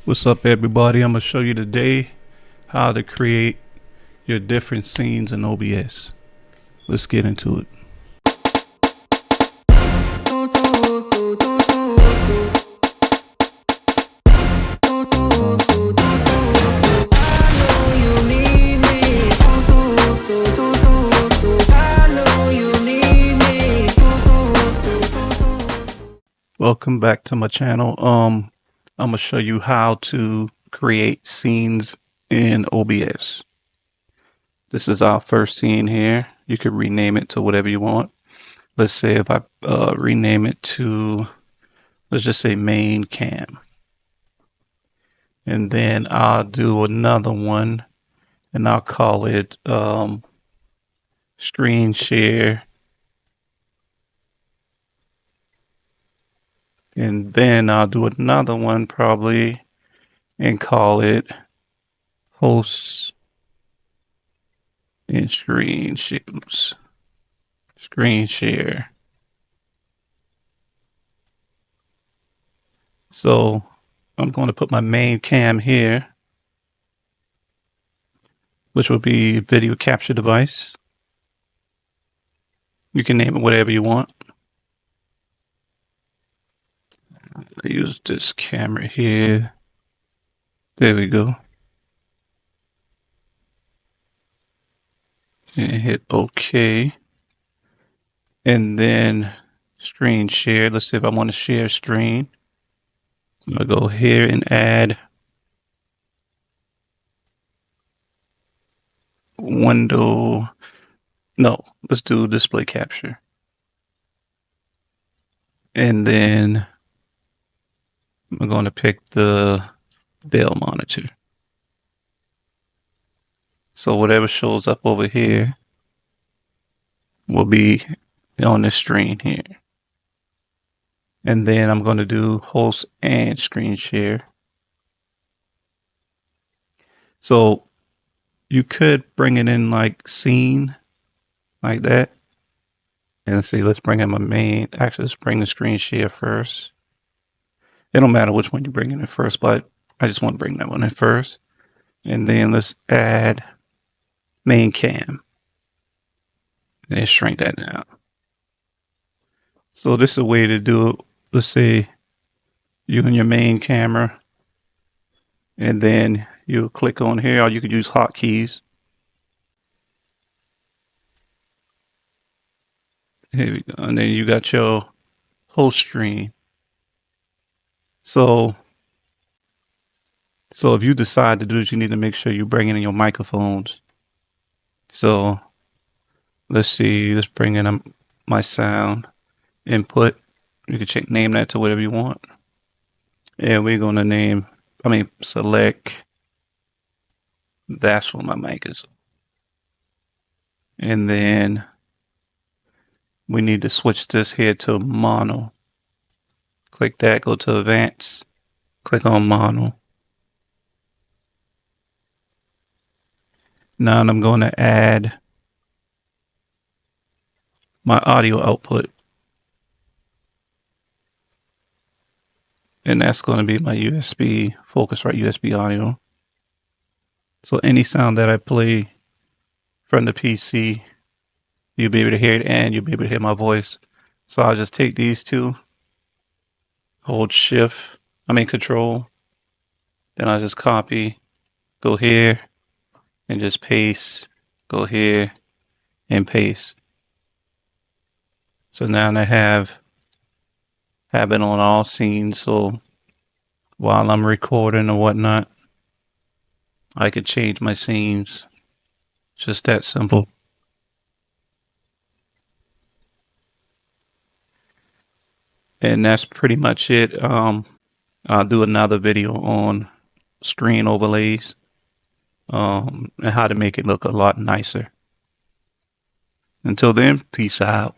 What's up, everybody? I'm gonna show you today how to create your different scenes in OBS. Let's get into it. Welcome back to my channel. I'm gonna show you how to create scenes in OBS. This is our first scene here. You could rename it to whatever you want. Let's say if I rename it to, let's just say main cam. And then I'll do another one and I'll call it screen share. And then I'll do another one probably and call it hosts and screen share. So I'm going to put my main cam here, which will be video capture device. You can name it whatever you want. I use this camera here. There we go. And hit OK. And then screen share. Let's see if I want to share screen. I'm going to go here and add window. No, let's do display capture. And then I'm going to pick the Dell monitor. So whatever shows up over here will be on this screen here. And then I'm going to do host and screen share. So you could bring it in like scene like that. And let's see, let's bring in my main. Actually, let's bring the screen share first. It don't matter which one you bring in first, but I just want to bring that one in first. And then let's add main cam. And then shrink that down. So this is a way to do it. Let's say you and your main camera. And then you click on here, or you could use hotkeys. Here we go. And then you got your host screen. So if you decide to do this, you need to make sure you bring in your microphones. So let's see, let's bring in my sound input. You can name that to whatever you want. And we're going to select, that's what my mic is. And then we need to switch this here to mono. Click that, go to advanced, click on mono. Now I'm going to add my audio output. And that's going to be my USB, Focusrite USB audio. So any sound that I play from the PC, you'll be able to hear it and you'll be able to hear my voice. So I'll just take these two, hold Control. Then I'll just copy, go here and just paste, go here and paste. So now I have it on all scenes. So while I'm recording or whatnot, I could change my scenes. Just that simple. And that's pretty much it. I'll do another video on screen overlays and how to make it look a lot nicer. Until then, peace out.